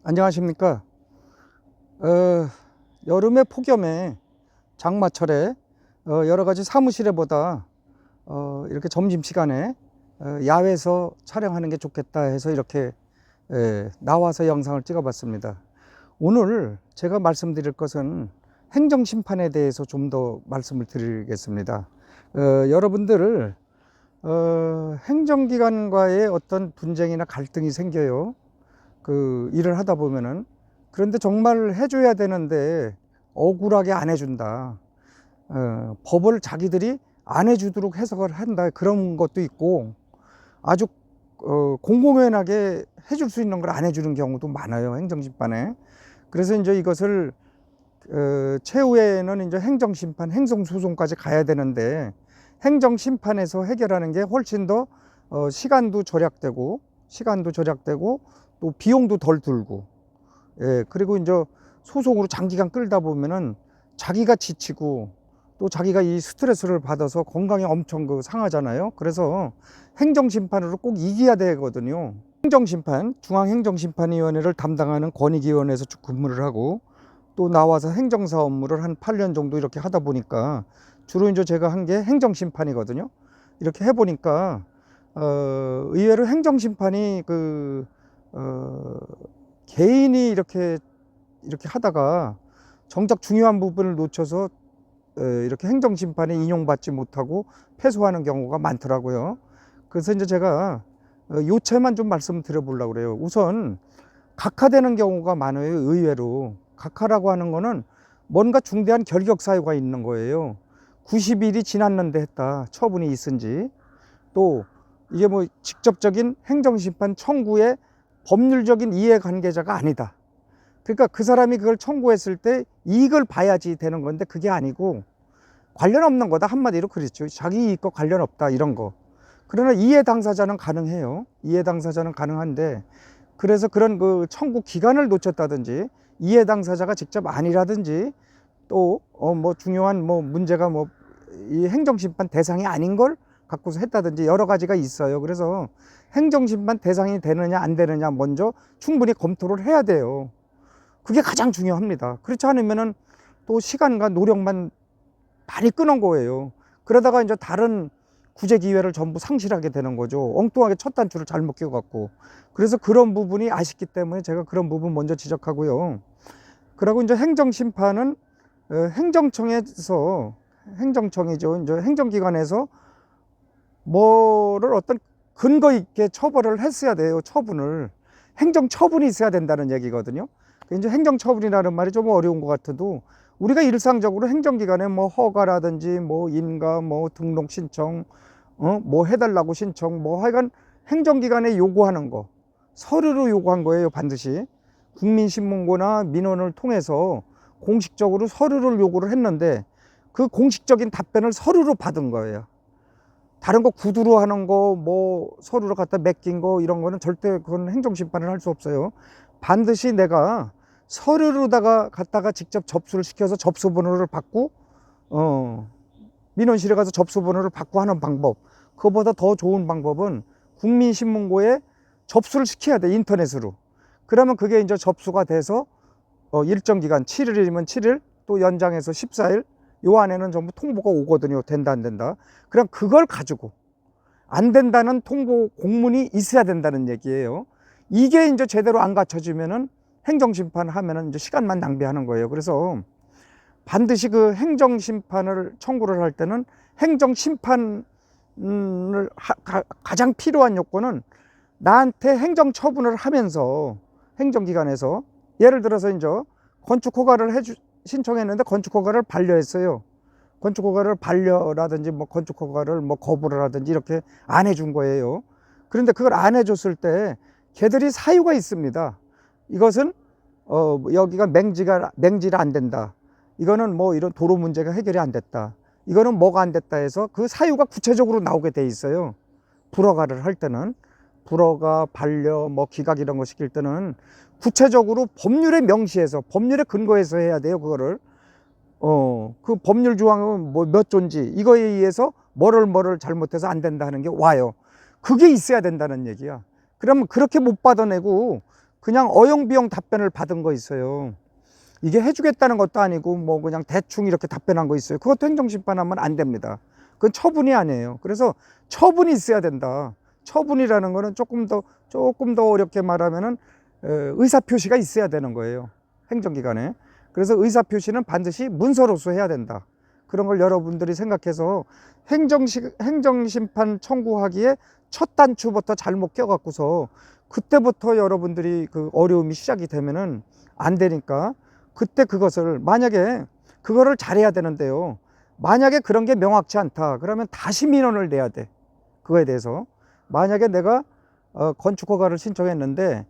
안녕하십니까. 어, 여름의 폭염에 장마철에 여러 가지 사무실에 보다 이렇게 점심시간에 야외에서 촬영하는 게 좋겠다 해서 이렇게 나와서 영상을 찍어 봤습니다. 오늘 제가 말씀드릴 것은 행정심판에 대해서 좀 더 말씀을 드리겠습니다. 여러분들 행정기관과의 어떤 분쟁이나 갈등이 생겨요. 그 일을 하다 보면은. 그런데 정말 해줘야 되는데 억울하게 안 해준다. 법을 자기들이 안 해주도록 해석을 한다. 그런 것도 있고, 아주 공공연하게 해줄 수 있는 걸 안 해주는 경우도 많아요, 행정심판에. 그래서 이제 이것을 최후에는 이제 행정심판, 행정소송까지 가야 되는데, 행정심판에서 해결하는 게 훨씬 더 시간도 절약되고 또 비용도 덜 들고, 그리고 이제 소송으로 장기간 끌다 보면은 자기가 지치고 또 자기가 이 스트레스를 받아서 건강이 엄청 상하잖아요. 그래서 행정심판으로 꼭 이겨야 되거든요. 행정심판, 중앙행정심판위원회를 담당하는 권익위원회에서 쭉 근무를 하고, 또 나와서 행정사 업무를 한 8년 정도 이렇게 하다 보니까 주로 이제 제가 한 게 행정심판이거든요. 이렇게 해보니까 의외로 행정심판이 개인이 이렇게 하다가 정작 중요한 부분을 놓쳐서 이렇게 행정심판에 인용받지 못하고 패소하는 경우가 많더라고요. 그래서 이제 제가 요체만 좀 말씀드려보려고 그래요. 우선 각하되는 경우가 많아요. 의외로 각하라고 하는 거는 뭔가 중대한 결격 사유가 있는 거예요. 90일이 지났는데 했다, 처분이 있은지, 또 이게 뭐 직접적인 행정심판 청구의 법률적인 이해관계자가 아니다. 그러니까 그 사람이 그걸 청구했을 때 이익을 봐야지 되는 건데 그게 아니고 관련 없는 거다, 한마디로 그랬죠. 자기 이익과 관련 없다, 이런 거. 그러나 이해 당사자는 가능해요. 이해 당사자는 가능한데, 그래서 그런 그 청구 기간을 놓쳤다든지, 이해 당사자가 직접 아니라든지, 또 뭐 중요한 뭐 문제가 뭐 이 행정심판 대상이 아닌 걸 갖고서 했다든지 여러 가지가 있어요. 그래서 행정심판 대상이 되느냐 안 되느냐 먼저 충분히 검토를 해야 돼요. 그게 가장 중요합니다. 그렇지 않으면은 또 시간과 노력만 많이 끊은 거예요. 그러다가 이제 다른 구제 기회를 전부 상실하게 되는 거죠. 엉뚱하게 첫 단추를 잘못 끼워갖고. 그래서 그런 부분이 아쉽기 때문에 제가 그런 부분 먼저 지적하고요. 그리고 이제 행정심판은 행정청이죠. 이제 행정기관에서 뭐를 어떤 근거 있게 처벌을 했어야 돼요. 처분을. 행정처분이 있어야 된다는 얘기거든요. 이제 행정처분이라는 말이 좀 어려운 것 같아도, 우리가 일상적으로 행정기관에 뭐 허가라든지 뭐 인가 뭐 등록 신청, 뭐 해달라고 신청, 뭐 하여간 행정기관에 요구하는 거 서류로 요구한 거예요. 반드시 국민신문고나 민원을 통해서 공식적으로 서류를 요구를 했는데, 그 공식적인 답변을 서류로 받은 거예요. 다른 거 구두로 하는 거, 뭐 서류로 갖다 맡긴 거, 이런 거는 절대 그건 행정심판을 할 수 없어요. 반드시 내가 서류로다가 갖다가 직접 접수를 시켜서 접수번호를 받고, 민원실에 가서 접수번호를 받고 하는 방법. 그거보다 더 좋은 방법은 국민신문고에 접수를 시켜야 돼, 인터넷으로. 그러면 그게 이제 접수가 돼서 일정 기간 7일이면 7일, 또 연장해서 14일, 요 안에는 전부 통보가 오거든요. 된다 안 된다. 그럼 그걸 가지고 안 된다는 통보 공문이 있어야 된다는 얘기예요. 이게 이제 제대로 안 갖춰지면은 행정심판 하면은 이제 시간만 낭비하는 거예요. 그래서 반드시 그 행정심판을 청구를 할 때는 행정심판을 가장 필요한 요건은, 나한테 행정처분을 하면서 행정기관에서 예를 들어서 이제 건축허가를 신청했는데 건축허가를 반려했어요. 건축허가를 반려라든지 뭐 건축허가를 뭐 거부를 하든지 이렇게 안 해준 거예요. 그런데 그걸 안 해줬을 때 걔들이 사유가 있습니다. 이것은 여기가 맹지가 안 된다. 이거는 뭐 이런 도로 문제가 해결이 안 됐다. 이거는 뭐가 안 됐다 해서 그 사유가 구체적으로 나오게 돼 있어요. 불허가를 할 때는, 불허가, 반려, 뭐 기각 이런 거 시킬 때는 구체적으로 법률에 명시해서, 법률에 근거해서 해야 돼요. 그거를 그 법률 조항은 뭐 몇 조인지 이거에 의해서 뭐를 잘못해서 안 된다 하는 게 와요. 그게 있어야 된다는 얘기야. 그러면 그렇게 못 받아내고 그냥 어영비영 답변을 받은 거 있어요. 이게 해주겠다는 것도 아니고 뭐 그냥 대충 이렇게 답변한 거 있어요. 그것도 행정심판하면 안 됩니다. 그건 처분이 아니에요. 그래서 처분이 있어야 된다. 처분이라는 거는 조금 더 어렵게 말하면은 의사표시가 있어야 되는 거예요. 행정기관에. 그래서 의사표시는 반드시 문서로서 해야 된다. 그런 걸 여러분들이 생각해서 행정심판 청구하기에 첫 단추부터 잘못 껴갖고서 그때부터 여러분들이 그 어려움이 시작이 되면은 안 되니까 그때 그것을 만약에 그거를 잘해야 되는데요. 만약에 그런 게 명확치 않다. 그러면 다시 민원을 내야 돼. 그거에 대해서. 만약에 내가 건축허가를 신청했는데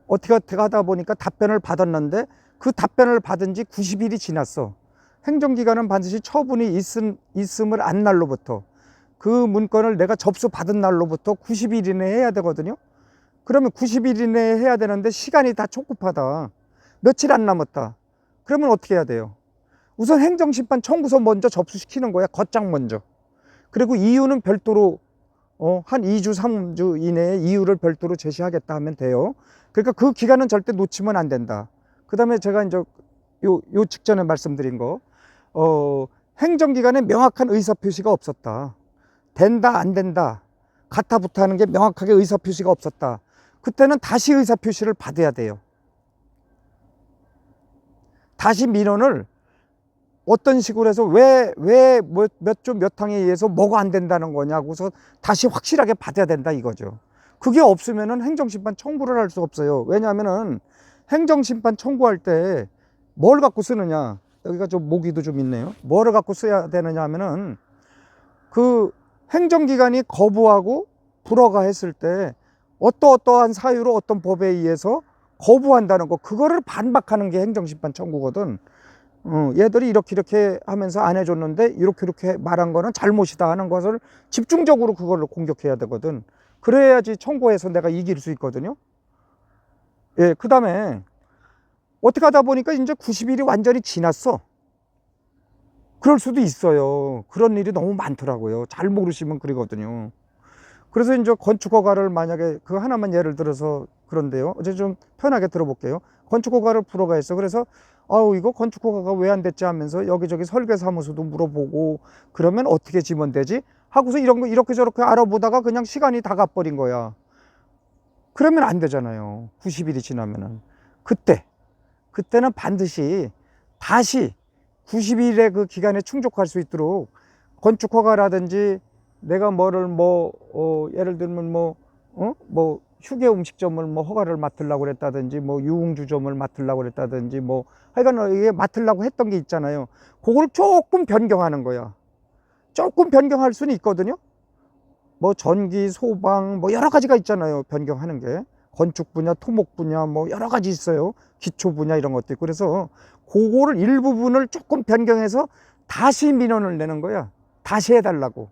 어떻게 하다 보니까 답변을 받았는데 그 답변을 받은 지 90일이 지났어. 행정기관은 반드시 처분이 있음을 안 날로부터 그 문건을 내가 접수받은 날로부터 90일 이내에 해야 되거든요. 그러면 90일 이내에 해야 되는데 시간이 다 촉급하다. 며칠 안 남았다. 그러면 어떻게 해야 돼요? 우선 행정심판 청구서 먼저 접수시키는 거야. 걷장 먼저. 그리고 이유는 별도로 한 2주, 3주 이내에 이유를 별도로 제시하겠다 하면 돼요. 그러니까 그 기간은 절대 놓치면 안 된다. 그 다음에 제가 이제 요 직전에 말씀드린 거, 행정기관에 명확한 의사표시가 없었다. 된다, 안 된다, 가타부타 하는 게 명확하게 의사표시가 없었다. 그때는 다시 의사표시를 받아야 돼요. 다시 민원을 어떤 식으로 해서 왜 몇 조 몇 항에 의해서 뭐가 안 된다는 거냐고서 다시 확실하게 받아야 된다 이거죠. 그게 없으면은 행정심판 청구를 할 수 없어요. 왜냐하면은 행정심판 청구할 때 뭘 갖고 쓰느냐, 여기가 좀 모기도 좀 있네요. 뭐를 갖고 써야 되느냐 하면은 그 행정기관이 거부하고 불허가 했을 때 어떠한 사유로 어떤 법에 의해서 거부한다는 거, 그거를 반박하는 게 행정심판 청구거든. 얘들이 이렇게 하면서 안 해줬는데 이렇게 말한 거는 잘못이다 하는 것을 집중적으로 그걸로 공격해야 되거든. 그래야지 청구해서 내가 이길 수 있거든요. 예, 그 다음에 어떻게 하다 보니까 이제 90일이 완전히 지났어. 그럴 수도 있어요. 그런 일이 너무 많더라고요. 잘 모르시면 그러거든요. 그래서 이제 건축허가를 만약에 그 하나만 예를 들어서 그런데요. 어제 좀 편하게 들어볼게요. 건축허가를 불허가 했어. 그래서 이거 건축허가가 왜 안 됐지 하면서 여기저기 설계사무소도 물어보고 그러면 어떻게 지원되지? 하고서 이런 거 이렇게 저렇게 알아보다가 그냥 시간이 다 가버린 거야. 그러면 안 되잖아요. 90일이 지나면은. 그때는 반드시 다시 90일의 그 기간에 충족할 수 있도록 건축허가라든지 내가 예를 들면 휴게 음식점을 허가를 맡으려고 그랬다든지 유흥주점을 맡으려고 그랬다든지 하여간 이게 맡으려고 했던 게 있잖아요. 그걸 조금 변경하는 거야. 조금 변경할 수는 있거든요. 전기, 소방, 여러 가지가 있잖아요. 변경하는 게. 건축 분야, 토목 분야, 여러 가지 있어요. 기초 분야 이런 것도 있고. 그래서 그거를 일부분을 조금 변경해서 다시 민원을 내는 거야. 다시 해달라고.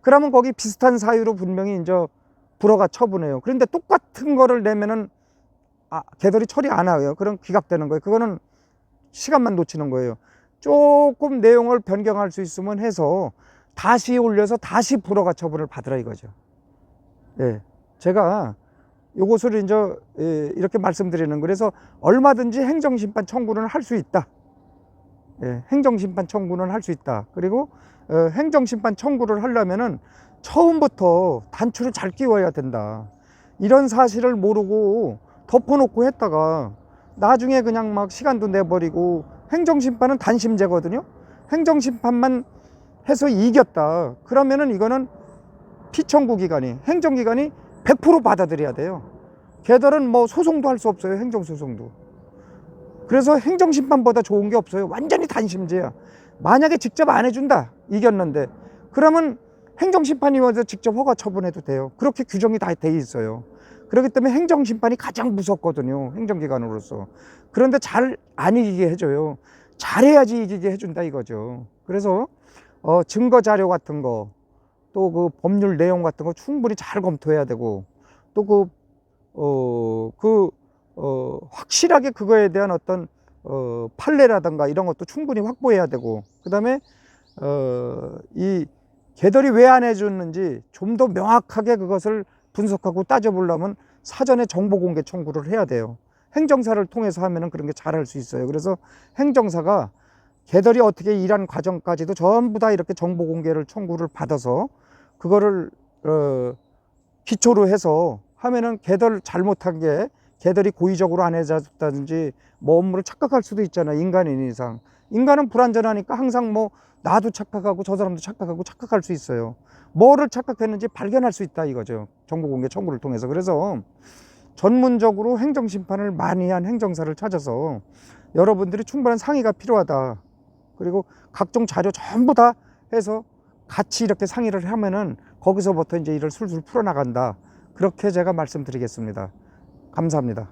그러면 거기 비슷한 사유로 분명히 이제 불허가 처분해요. 그런데 똑같은 거를 내면은 걔들이 처리 안 하고요. 그럼 기각되는 거예요. 그거는 시간만 놓치는 거예요. 조금 내용을 변경할 수 있으면 해서 다시 올려서 다시 불허가 처분을 받으라 이거죠. 예, 제가 요것을 이제 이렇게 말씀드리는 거예요. 그래서 얼마든지 행정심판 청구는 할 수 있다. 예, 행정심판 청구는 할 수 있다. 그리고 행정심판 청구를 하려면은 처음부터 단추를 잘 끼워야 된다. 이런 사실을 모르고 덮어놓고 했다가 나중에 그냥 막 시간도 내버리고, 행정심판은 단심제거든요. 행정심판만 해서 이겼다. 그러면은 이거는 피청구기관이, 행정기관이 100% 받아들여야 돼요. 걔들은 소송도 할 수 없어요. 행정소송도. 그래서 행정심판보다 좋은 게 없어요. 완전히 단심제야. 만약에 직접 안 해준다, 이겼는데, 그러면 행정심판이 와서 직접 허가 처분해도 돼요. 그렇게 규정이 다 돼 있어요. 그렇기 때문에 행정심판이 가장 무섭거든요. 행정기관으로서. 그런데 잘 안 이기게 해줘요. 잘해야지 이기게 해준다 이거죠. 그래서 증거 자료 같은 거, 또 그 법률 내용 같은 거 충분히 잘 검토해야 되고, 또 확실하게 그거에 대한 어떤 판례라든가 이런 것도 충분히 확보해야 되고, 그 다음에 이 걔들이 왜 안 해줬는지 좀 더 명확하게 그것을 분석하고 따져보려면 사전에 정보 공개 청구를 해야 돼요. 행정사를 통해서 하면은 그런 게 잘할 수 있어요. 그래서 행정사가 개들이 어떻게 일한 과정까지도 전부 다 이렇게 정보 공개를 청구를 받아서 그거를 기초로 해서 하면은 개들 잘못한 게 개들이 고의적으로 안 해줬다든지 뭐 업무를 착각할 수도 있잖아요. 인간인 이상. 인간은 불완전하니까 항상 뭐 나도 착각하고 저 사람도 착각하고 착각할 수 있어요. 뭐를 착각했는지 발견할 수 있다 이거죠. 정보 공개 청구를 통해서. 그래서 전문적으로 행정심판을 많이 한 행정사를 찾아서 여러분들이 충분한 상의가 필요하다. 그리고 각종 자료 전부 다 해서 같이 이렇게 상의를 하면은 거기서부터 이제 일을 술술 풀어나간다. 그렇게 제가 말씀드리겠습니다. 감사합니다.